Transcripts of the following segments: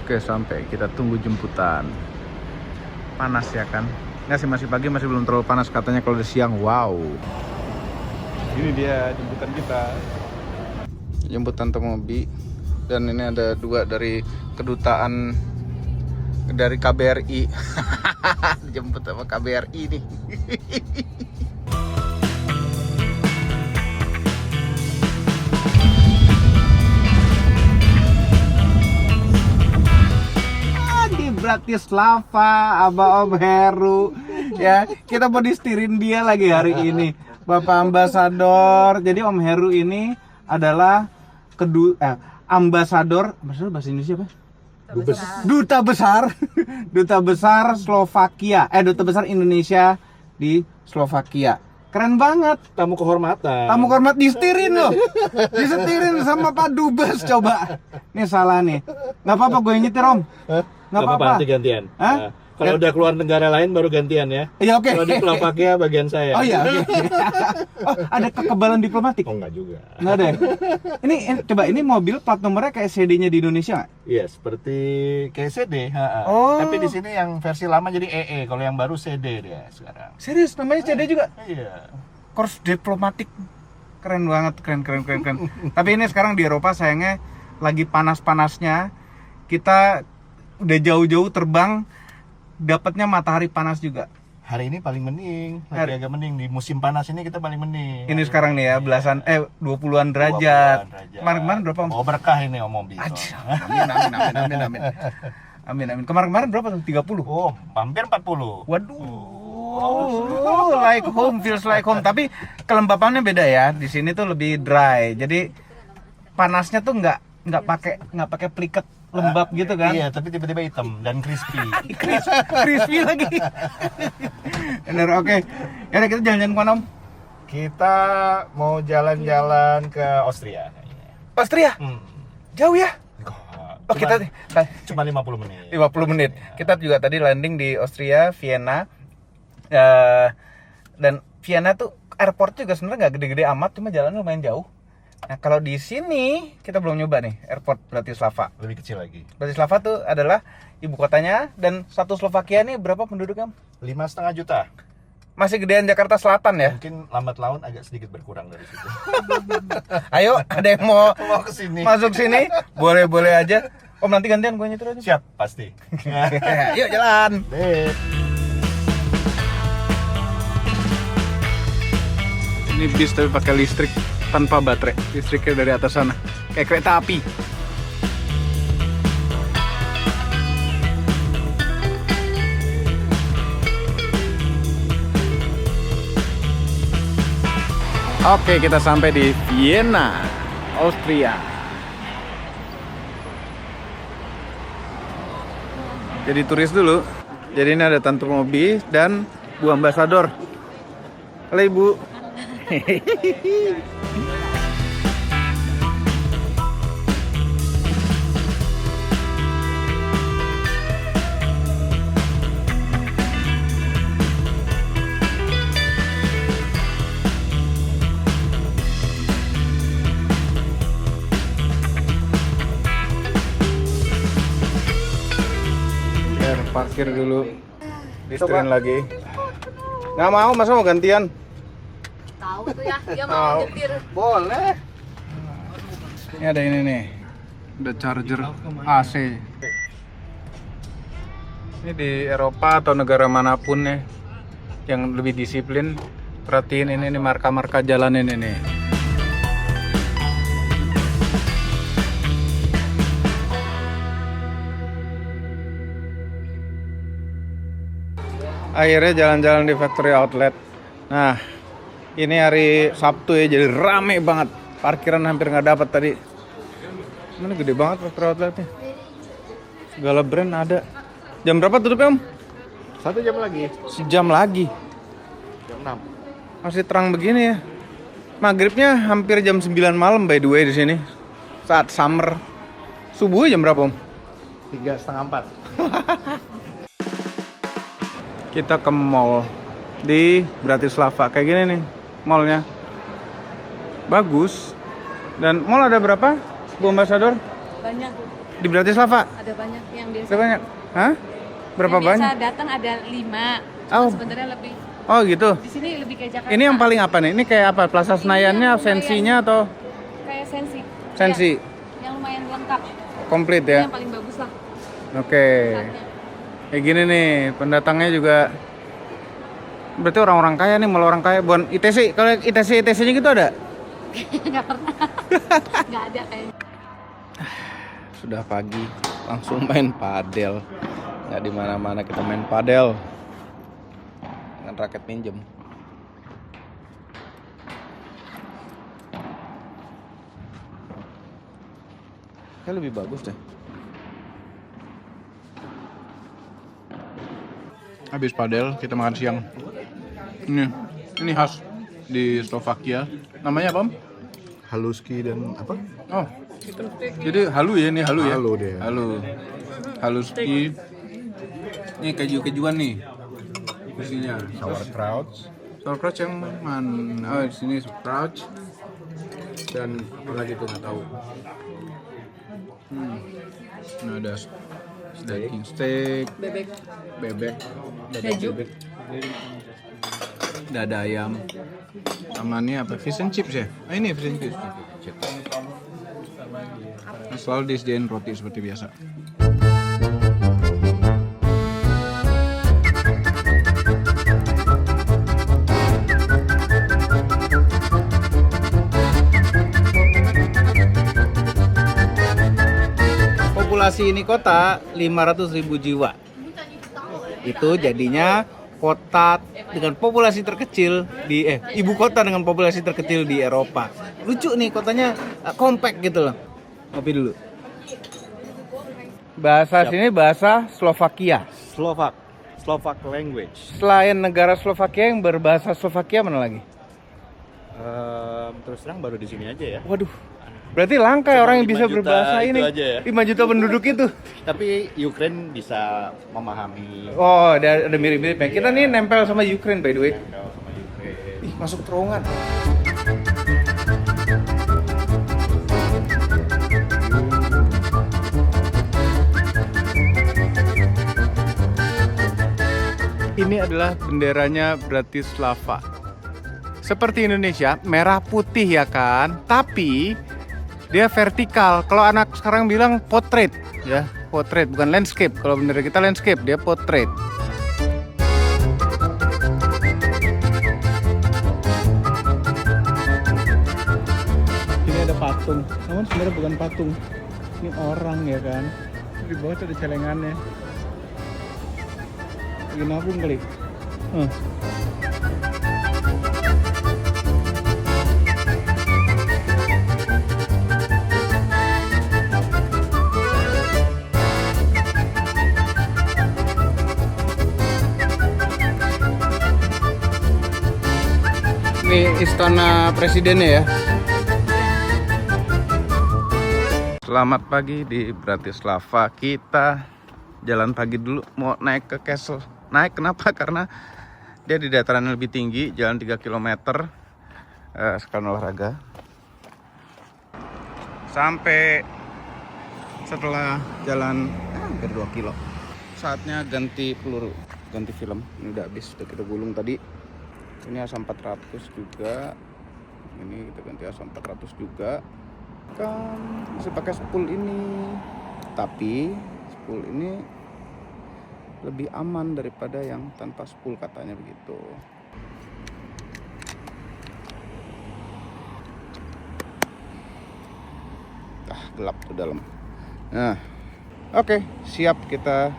Oke, sampai. Kita tunggu jemputan. Panas ya kan? Nggak sih, masih pagi, masih belum terlalu panas katanya kalau udah siang. Wow. Ini dia jemputan kita. Jemputan Tomobi. Dan ini ada 2 dari kedutaan dari KBRI. Jemput sama KBRI nih. Di Bratislava sama Om Heru ya, kita mau disetirin dia lagi hari ini, Bapak Ambasador. Jadi Om Heru ini adalah ambasador bahasa Indonesia apa? Duta besar Slovakia, Duta besar Indonesia di Slovakia. Keren banget. Tamu kehormatan. Tamu kehormat disetirin loh. Disetirin sama Pak Dubes coba. Nih salah nih. Nggak apa-apa gue nyetir Om. Nggak apa-apa. Nanti gantian. Nah, kalau udah keluar negara lain baru gantian ya. Iya oke. Kalau di Slovakia bagian saya. Oh iya oke. Oh ada kekebalan diplomatik? Oh enggak juga. Nggak ada. Ini coba ini mobil plat nomornya kayak CD-nya di Indonesia nggak? Iya seperti kayak CD. Oh. Tapi di sini yang versi lama jadi EE. Kalau yang baru CD dia sekarang. Serius namanya CD juga? Iya. Kors diplomatik. Keren banget, keren. Tapi ini sekarang di Eropa sayangnya lagi panas-panasnya. Kita udah jauh-jauh terbang, dapatnya matahari panas juga. Hari ini paling mending, lagi agak mending. Di musim panas ini kita paling mending. Ini sekarang nih ya, belasan 20-an derajat. Kemarin berapa Om? Oh berkah ini Om mobil. Amin. Kemarin berapa tuh? 30? Oh, hampir 40. Waduh. Like home, feels like home. Tapi kelembapannya beda ya. Di sini tuh lebih dry. Jadi panasnya tuh nggak pakai pliket lembab gitu kan? Iya, tapi tiba-tiba hitam dan crispy. Crispy lagi. Bener, oke. Ya kita jalan-jalan kemana Om? Kita mau jalan-jalan ke Austria. Austria? Jauh ya? Oh kita cuma 50 menit. 50 menit. Kita juga tadi landing di Austria, Vienna. Dan Vienna tuh airport juga sebenarnya nggak gede-gede amat, cuma jalannya lumayan jauh. Nah kalau di sini kita belum nyoba nih airport Bratislava. Lebih kecil lagi. Bratislava tuh adalah ibu kotanya dan satu Slovakia nih berapa penduduknya? 5,5 juta. Masih gedean Jakarta Selatan ya? Mungkin lambat laun agak sedikit berkurang dari situ. Ayo ada yang mau ke sini. masuk sini? Boleh aja. Om nanti gantian gue nyetir aja. Siap, pasti. Yuk jalan. Ini bis tapi pakai listrik tanpa baterai. Listriknya dari atas sana. Kayak kereta api. Oke, kita sampai di Vienna, Austria. Jadi turis dulu. Jadi ini ada Tante Mobi dan Bu Ambasador. Halo Ibu. Parkir dulu, listerin lagi. Nggak mau, masa mau gantian? Tahu tuh ya, dia mau nyetir. Boleh. Ini ada ini nih, ada charger AC. Ini di Eropa atau negara manapun ya, yang lebih disiplin, perhatiin ini marka-marka jalan ini nih. Akhirnya jalan-jalan di factory outlet. Nah, ini hari Sabtu ya, jadi rame banget. Parkiran hampir nggak dapat tadi. Mana gede banget factory outletnya. Segala brand ada. Jam berapa tutupnya Om? 1 jam lagi. Sejam lagi. Jam 6. Masih terang begini ya. Maghribnya hampir jam 9 malam by the way di sini. Saat summer. Subuh jam berapa Om? 3:30, 4. Kita ke mall di Bratislava. Kayak gini nih mallnya. Bagus. Dan mall ada berapa, Bu Ambasador? Banyak. di Bratislava? Ada banyak yang biasa. Ada banyak? Hah? Berapa yang banyak? biasa datang ada 5. Oh. Sebenarnya lebih. Oh gitu. Di sini lebih kayak Jakarta. Ini yang paling apa nih? Ini kayak apa? Plaza Senayannya, yang Sensinya atau kayak Sensi. Sensi? Iya, yang lumayan lengkap. Komplit Ini ya? yang paling bagus lah. Oke. Tempatnya. Kayak gini nih, pendatangnya juga berarti orang-orang kaya nih, malah orang kaya. Bukan ITC, kalau ITC-nya gitu ada? Nggak pernah. Nggak ada kayaknya. Sudah pagi, langsung main padel. Nggak di mana-mana kita main padel dengan raket pinjem. Kayak lebih bagus deh. Habis padel, kita makan siang. Ini khas di Slovakia. Namanya apa, Om? Haluski dan apa? Oh, jadi halu ya, ini halu ya? Halu dia. Haluski. Ini keju-kejuan nih isinya. Sauerkraut. Sauerkraut yang mana? Oh, di sini sauerkraut. Dan apa lagi tuh nggak tahu. Nah, ada daging steak, Bebek. bebek, Keju. dada ayam. Sama ini apa? Fish and chips ya? Ah, ini fish and chips. Nah, selalu disediain roti seperti biasa. Populasi ini kota 500.000 jiwa. Itu jadinya kota dengan populasi terkecil di ibu kota dengan populasi terkecil di Eropa. Lucu nih, kotanya compact gitu loh. Ngopi dulu. Bahasa sini bahasa Slovakia. Slovak language. Selain negara Slovakia yang berbahasa Slovakia mana lagi? Terus terang baru di sini aja ya. Waduh. Berarti langka ya Cuma orang yang 5 bisa juta berbahasa itu ini. aja ya. 5 juta penduduk itu. Tapi Ukraine bisa memahami. Oh, ada mirip-miripnya. Kita nih nempel sama Ukraine by the way. Sama Ukraine. Ih, masuk terowongan. Ini adalah benderanya Bratislava. Seperti Indonesia, merah putih ya kan? Tapi dia vertikal. Kalau anak sekarang bilang portrait ya, portrait bukan landscape. Kalau bendera kita landscape, dia portrait. Ini ada patung, namun sebenarnya bukan patung. Ini orang ya kan? Di bawah tuh ada celengannya. Lagi nabung kali. Ini istana presidennya ya. Selamat pagi di Bratislava. Kita jalan pagi dulu, mau naik ke Castle. Naik kenapa? Karena dia di dataran yang lebih tinggi, jalan 3 km. Sekalian olahraga. Sampai setelah jalan hampir 2 kilo. Saatnya ganti peluru, ganti film. Ini udah habis, udah kita gulung tadi. Ini asam 400 juga. Ini kita ganti asam 400 juga. Kan masih pakai spool ini. Tapi spool ini lebih aman daripada yang tanpa spool katanya begitu. Gelap tuh dalam. Nah, oke, siap kita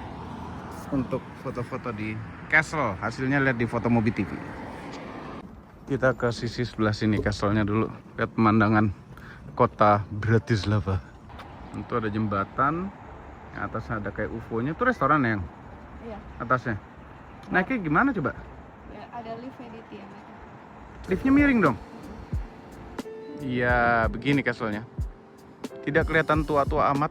untuk foto-foto di Castle. Hasilnya lihat di Foto Mobi TV. Kita ke sisi sebelah sini castle-nya dulu. Lihat pemandangan kota Bratislava. Itu ada jembatan. Yang atasnya ada kayak UFO-nya. Itu restoran yang Iya. atasnya. Naiknya gimana coba? Ya, ada lift-nya di tiang. Liftnya miring dong. Iya, begini castle-nya. Tidak kelihatan tua-tua amat.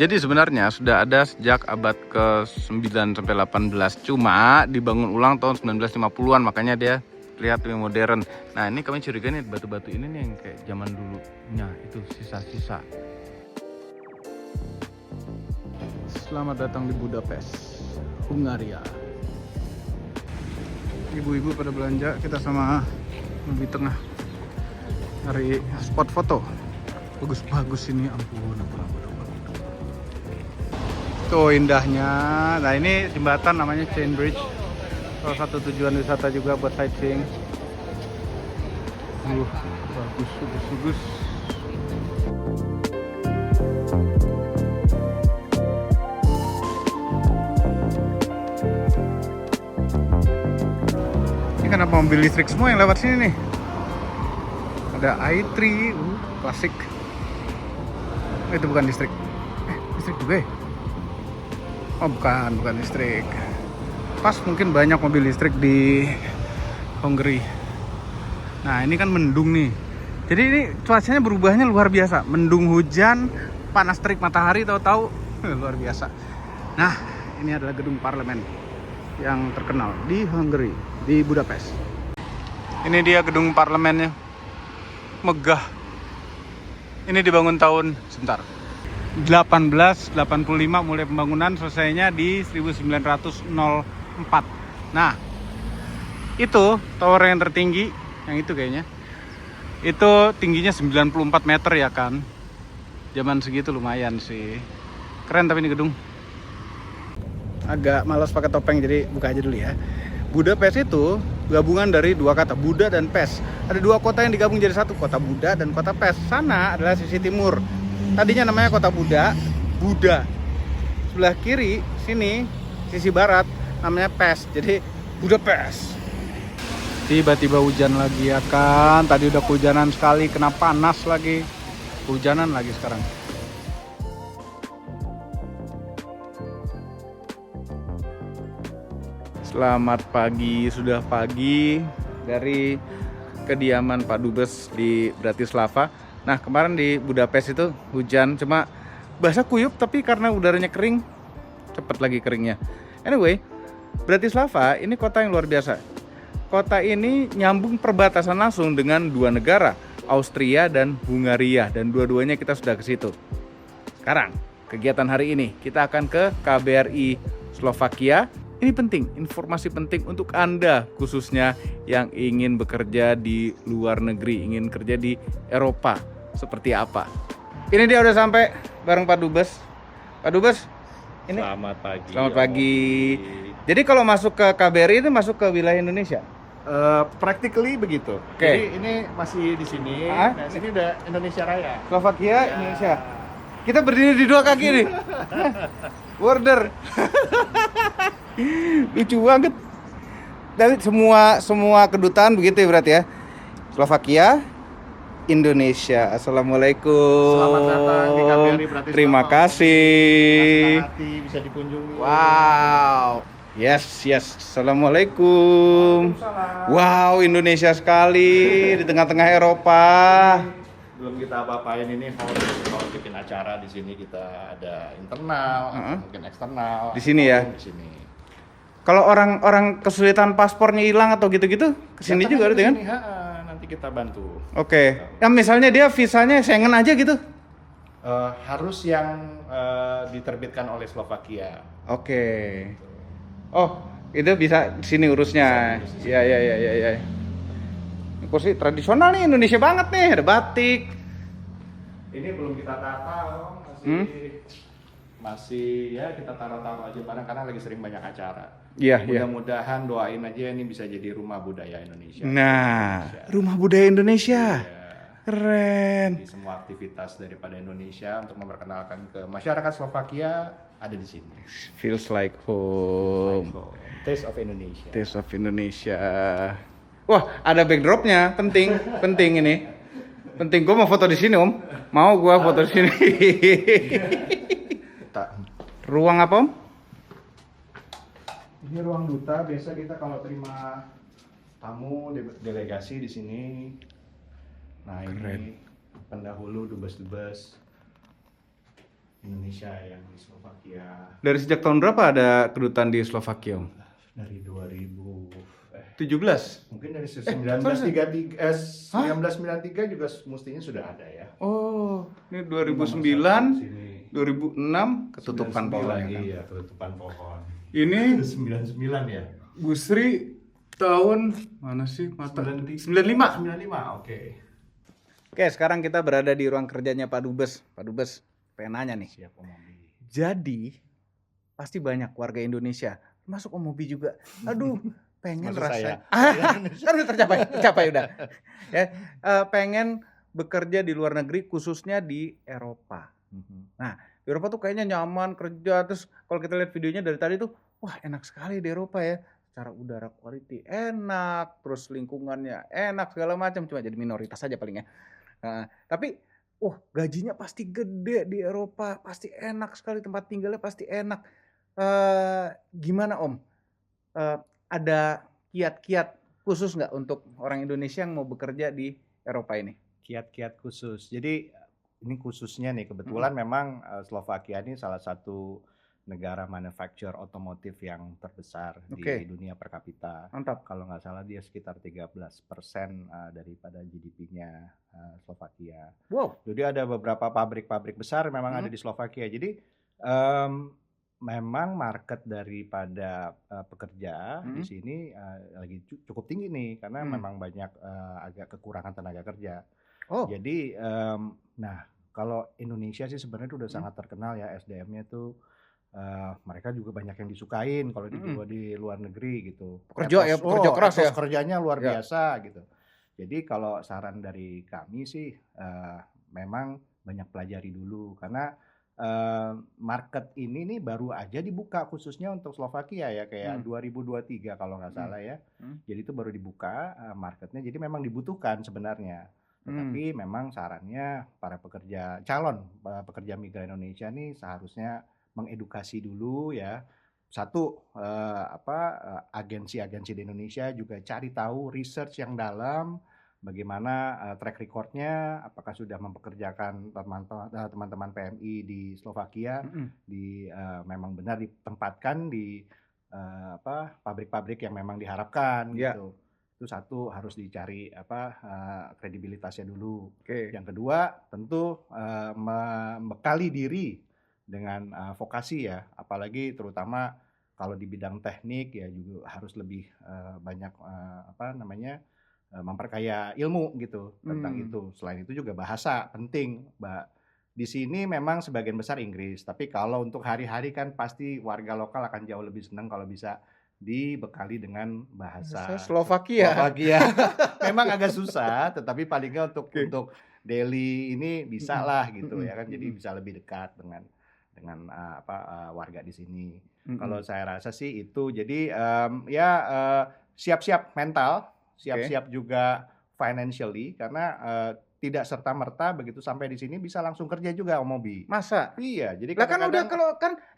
Jadi sebenarnya sudah ada sejak abad ke-9 sampai 18. Cuma dibangun ulang tahun 1950-an, makanya dia lihat lebih modern. Nah, ini kami curiga nih batu-batu ini nih yang kayak zaman dulunya, itu sisa-sisa. Selamat datang di Budapest, Hungaria. Ibu-ibu pada belanja, kita sama lebih tengah cari spot foto. Bagus-bagus ini, ampun. Tuh indahnya. Nah ini jembatan namanya Chain Bridge. Salah satu tujuan wisata juga buat sightseeing. Bagus. Ini kenapa mobil listrik semua yang lewat sini nih? Ada i3, klasik. Oh, itu bukan listrik. Listrik juga ya? Oh bukan listrik. Pas mungkin banyak mobil listrik di Hungary. Nah ini kan mendung nih. Jadi ini cuacanya berubahnya luar biasa. Mendung, hujan, panas terik matahari, tahu-tahu luar biasa. Nah ini adalah gedung parlemen yang terkenal di Hungary, di Budapest. Ini dia gedung parlemennya. Megah. Ini dibangun tahun 1885 mulai pembangunan, selesainya di 1904. Nah, itu tower yang tertinggi, yang itu kayaknya. Itu tingginya 94 meter ya kan. Zaman segitu lumayan sih. Keren tapi ini gedung. Agak malas pakai topeng jadi buka aja dulu ya. Budapest itu gabungan dari dua kata, Buda dan Pest. Ada dua kota yang digabung jadi satu, kota Buda dan kota Pest. Sana adalah sisi timur. Tadinya namanya kota Buda. Sebelah kiri sini sisi barat namanya Pest. Jadi Budapest. Tiba-tiba hujan lagi ya kan. Tadi udah kehujanan sekali, kena panas lagi. Hujanan lagi sekarang. Selamat pagi, sudah pagi dari kediaman Pak Dubes di Bratislava. Nah kemarin di Budapest itu hujan, cuma basah kuyup tapi karena udaranya kering, cepet lagi keringnya. Anyway, Bratislava ini kota yang luar biasa. Kota ini nyambung perbatasan langsung dengan dua negara, Austria dan Hungaria, dan dua-duanya kita sudah ke situ. Sekarang kegiatan hari ini kita akan ke KBRI Slovakia. Ini penting, informasi penting untuk Anda khususnya yang ingin bekerja di luar negeri, ingin kerja di Eropa. Seperti apa? Ini dia udah sampai bareng Pak Dubes. Pak Dubes, ini Selamat pagi. Selamat pagi. Jadi kalau masuk ke KBRI itu masuk ke wilayah Indonesia? Practically begitu. Oke. Jadi ini masih di sini. Ah? Nah, sini udah Indonesia Raya. Slovakia, Indonesia. Kita berdiri di dua kaki nih. Border. Lucu banget. Dari semua kedutaan begitu ya berarti ya. Slovakia, Indonesia. Assalamualaikum. Selamat datang di KBRI Bratislava. Terima kasih. Hati bisa dikunjungi. Wow. Yes. Assalamualaikum. Wow, Indonesia sekali di tengah-tengah Eropa. Belum kita apa-apain ini kalau bikin acara di sini kita ada internal, mungkin eksternal. Di sini ya? Di sini. Kalau orang kesulitan paspornya hilang atau gitu-gitu, kesini juga ada kan? Nanti kita bantu. Oke. Ya misalnya dia visanya Schengen aja gitu. Harus yang diterbitkan oleh Slovakia. Oke. Oh, itu bisa di sini urusnya. Iya. Kursi tradisional nih, Indonesia banget nih, ada batik. Ini belum kita tata, masih ya kita taruh-taruh aja barang karena lagi sering banyak acara. Iya. Mudah-mudahan doain aja ini bisa jadi rumah budaya Indonesia. Nah, rumah budaya Indonesia. Keren. Jadi semua aktivitas daripada Indonesia untuk memperkenalkan ke masyarakat Slovakia ada di sini. Feels like home. Taste of Indonesia. Taste of Indonesia. Wah, ada backdropnya, penting ini. Penting, gue mau foto di sini Om. Mau gue foto di sini. Ruang apa Om? Ini ruang duta. Biasa kita kalau terima tamu delegasi di sini. Nah Keren. ini pendahulu dubes-dubes Indonesia yang di Slovakia. Dari sejak tahun berapa ada kedutaan di Slovakia Om? Dari 17? mungkin dari 1993 1993 juga mestinya sudah ada ya. Oh, ini 2009. Sini. 2006 ketutupan 99, pohon ya kan. Iya, ketutupan pohon. Ini 99 ya? Busri tahun mana sih? 95. 95, oke. Oke, sekarang kita berada di ruang kerjanya Pak Dubes. Pak Dubes, pengen nanya nih. Siap Om Obi. Jadi pasti banyak warga Indonesia, masuk Om Mobi juga. Aduh, pengen Maksud rasanya. saya. Kan udah tercapai udah. Ya, pengen bekerja di luar negeri, khususnya di Eropa. Nah, di Eropa tuh kayaknya nyaman kerja. Terus kalau kita lihat videonya dari tadi tuh, wah enak sekali di Eropa ya. Secara udara quality enak, terus lingkungannya enak segala macam. Cuma jadi minoritas aja palingnya. Tapi gajinya pasti gede di Eropa, pasti enak sekali, tempat tinggalnya pasti enak. Gimana Om? Ada kiat-kiat khusus nggak untuk orang Indonesia yang mau bekerja di Eropa ini? Kiat-kiat khusus. Jadi ini khususnya nih kebetulan memang Slovakia ini salah satu negara manufacture otomotif yang terbesar di dunia per kapita. Mantap. Kalau nggak salah dia sekitar 13% daripada GDP-nya Slovakia. Wow. Jadi ada beberapa pabrik-pabrik besar memang ada di Slovakia. Jadi memang market daripada pekerja di sini lagi cukup tinggi nih karena memang banyak agak kekurangan tenaga kerja. Jadi nah kalau Indonesia sih sebenarnya udah sangat terkenal ya SDM-nya tuh mereka juga banyak yang disukain kalau di luar negeri gitu. Pekerja keras ya. Kerjanya luar biasa gitu. Jadi kalau saran dari kami sih memang banyak pelajari dulu karena market ini nih baru aja dibuka khususnya untuk Slovakia ya kayak 2023 kalau nggak salah ya. Jadi itu baru dibuka marketnya. Jadi memang dibutuhkan sebenarnya. Tetapi memang sarannya para calon pekerja migran Indonesia nih seharusnya mengedukasi dulu ya. Satu agensi-agensi di Indonesia juga cari tahu research yang dalam bagaimana track recordnya, apakah sudah mempekerjakan teman-teman PMI di Slovakia memang benar ditempatkan di pabrik-pabrik yang memang diharapkan gitu. Itu satu harus dicari kredibilitasnya dulu. Yang kedua tentu membekali diri dengan vokasi ya, apalagi terutama kalau di bidang teknik ya juga harus lebih banyak memperkaya ilmu gitu tentang itu. Selain itu juga bahasa penting, Mbak. Di sini memang sebagian besar Inggris, tapi kalau untuk hari-hari kan pasti warga lokal akan jauh lebih senang kalau bisa dibekali dengan bahasa Slovakia. Memang agak susah, tetapi paling nggak untuk daily ini bisa lah gitu ya kan. Jadi bisa lebih dekat dengan warga di sini. Kalau saya rasa sih itu. Jadi siap-siap mental, siap-siap juga financially karena tidak serta-merta begitu sampai di sini bisa langsung kerja juga Om Mobi. Masa? Iya, jadi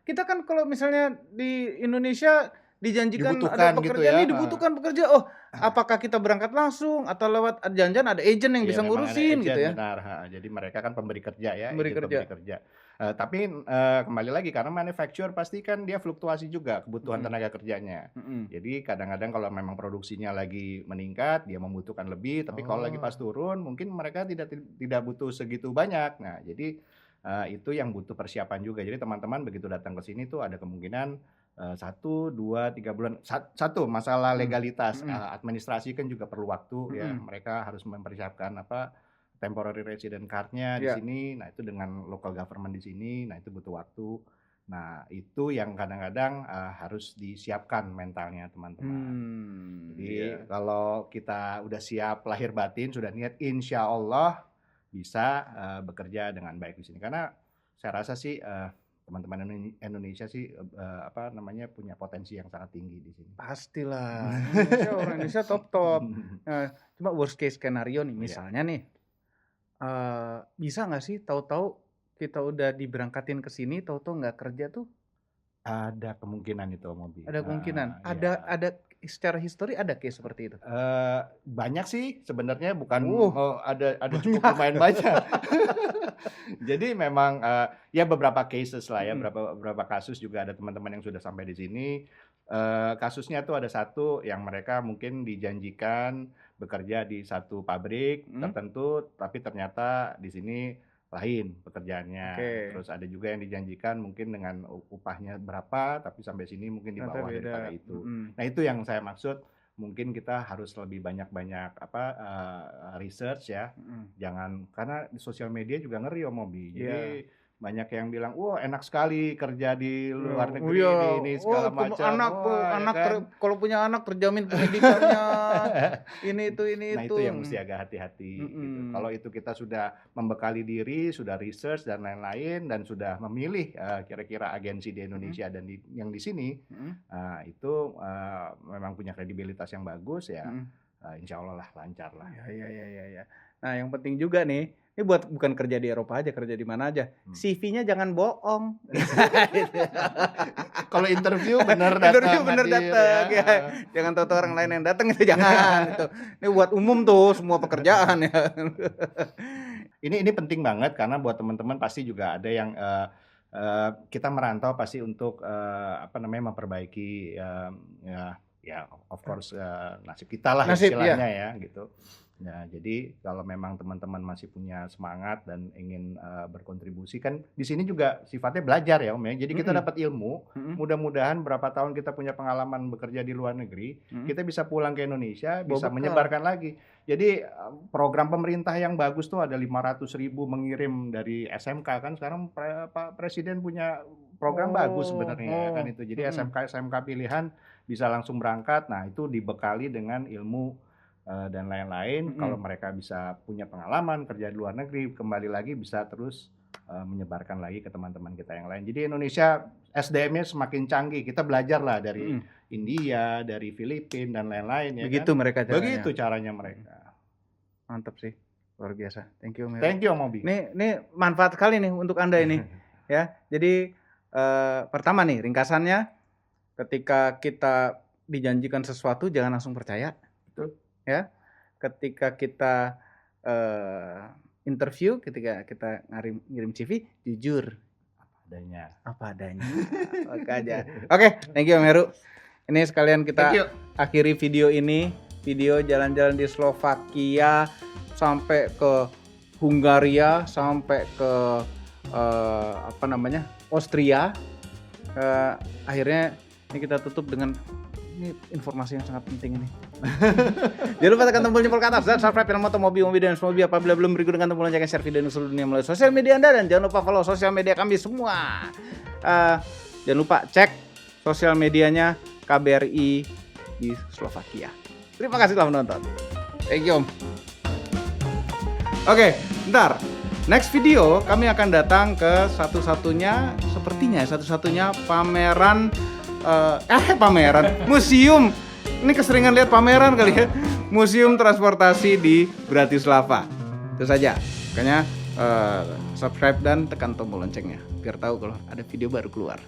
kita kan kalau misalnya di Indonesia dijanjikan dibutuhkan ada pekerja nih, dibutuhkan pekerja. Apakah kita berangkat langsung atau lewat janjian ada agent yang bisa ngurusin gitu ya? Benar, jadi mereka kan pemberi kerja ya, pemberi kerja. Tapi kembali lagi karena manufacture pasti kan dia fluktuasi juga kebutuhan tenaga kerjanya. Jadi kadang-kadang kalau memang produksinya lagi meningkat, dia membutuhkan lebih, tapi kalau lagi pas turun mungkin mereka tidak butuh segitu banyak. Nah, jadi itu yang butuh persiapan juga. Jadi teman-teman begitu datang ke sini tuh ada kemungkinan 1, 2, 3 bulan. Satu masalah legalitas, administrasi kan juga perlu waktu ya. Mereka harus mempersiapkan temporary resident card-nya di sini. Nah, itu dengan local government di sini. Nah, itu butuh waktu. Nah, itu yang kadang-kadang harus disiapkan mentalnya teman-teman. Jadi kalau kita udah siap lahir batin, sudah niat, insya Allah bisa bekerja dengan baik di sini. Karena saya rasa sih teman-teman Indonesia sih punya potensi yang sangat tinggi di sini. Pastilah. Orang Indonesia top. Cuma worst case skenario nih misalnya nih. Bisa nggak sih tahu-tahu kita udah diberangkatin ke sini tahu-tahu nggak kerja tuh? Ada kemungkinan itu Om Mobi. Ada kemungkinan. Ada secara histori ada case seperti itu. Banyak sih sebenarnya, bukan ada cukup lumayan banyak. Jadi memang ya beberapa cases lah ya, beberapa kasus juga ada teman-teman yang sudah sampai di sini. Kasusnya tuh ada satu yang mereka mungkin dijanjikan bekerja di satu pabrik tertentu, tapi ternyata di sini lain pekerjaannya. Oke. Terus ada juga yang dijanjikan mungkin dengan upahnya berapa, tapi sampai sini mungkin di Ternyata bawah beda. daripada itu. Mm-mm. Nah itu yang saya maksud, mungkin kita harus lebih banyak research ya. Mm-mm. Jangan, karena di sosial media juga ngeri Om Mobi. Jadi Iya. banyak yang bilang, wah enak sekali kerja di luar Oh negeri iya, ini segala macam. Wah, ya kan? Kalau punya anak terjamin pendidikannya, ini itu. Nah itu yang mesti agak hati-hati gitu. Mm-mm. Kalau itu kita sudah membekali diri, sudah research dan lain-lain, dan sudah memilih kira-kira agensi di Indonesia dan yang di sini, itu memang punya kredibilitas yang bagus ya. Insya Allah lah lancar lah. Ya. Nah yang penting juga nih, ini bukan kerja di Eropa aja, kerja di mana aja. CV-nya jangan bohong. Kalau interview bener datang. Interview bener hadir, datang ya. ya. Jangan tahu orang lain yang datang itu jangan. Itu. Ini buat umum tuh semua pekerjaan ya. Ini penting banget karena buat teman-teman pasti juga ada yang kita merantau pasti untuk memperbaiki ya of course nasib kita lah istilahnya ya gitu. Nah, jadi kalau memang teman-teman masih punya semangat dan ingin berkontribusi, kan di sini juga sifatnya belajar ya Om ya. Jadi kita dapat ilmu, mudah-mudahan berapa tahun kita punya pengalaman bekerja di luar negeri, kita bisa pulang ke Indonesia, bisa menyebarkan lagi. Jadi program pemerintah yang bagus tuh ada 500.000 mengirim dari SMK kan. Sekarang Pak Presiden punya program bagus sebenarnya kan itu. Jadi SMK pilihan bisa langsung berangkat. Nah, itu dibekali dengan ilmu dan lain-lain. Kalau mereka bisa punya pengalaman kerja di luar negeri, kembali lagi bisa terus menyebarkan lagi ke teman-teman kita yang lain. Jadi Indonesia SDM-nya semakin canggih. Kita belajar lah dari India, dari Filipina dan lain-lain. Begitu kan? mereka caranya. Begitu caranya mereka. Mantap sih, luar biasa. Thank you, Meru. Thank you, Mobi. Ini manfaat sekali nih untuk Anda ini. Ya, jadi pertama nih ringkasannya, ketika kita dijanjikan sesuatu jangan langsung percaya. Betul. Ya, ketika kita interview, ketika kita ngirim CV, jujur apa adanya. Oke aja. Oke, thank you Meru. Ini sekalian kita akhiri video ini, video jalan-jalan di Slovakia sampai ke Hungaria, sampai ke Austria. Akhirnya ini kita tutup dengan ini informasi yang sangat penting ini. Jangan lupa tekan tombol jempol ke atas dan subscribe channel Mobi dan Mobi apabila belum berikut dengan tombol lonceng, share video ini seluruh dunia melalui sosial media Anda, dan jangan lupa follow sosial media kami semua. Jangan lupa cek sosial medianya KBRI di Slovakia. Terima kasih telah menonton. Thank you Om. Oke, ntar next video kami akan datang ke satu-satunya pameran museum. Ini keseringan lihat pameran kali ya. Museum transportasi di Bratislava. Itu saja. Makanya subscribe dan tekan tombol loncengnya biar tahu kalau ada video baru keluar.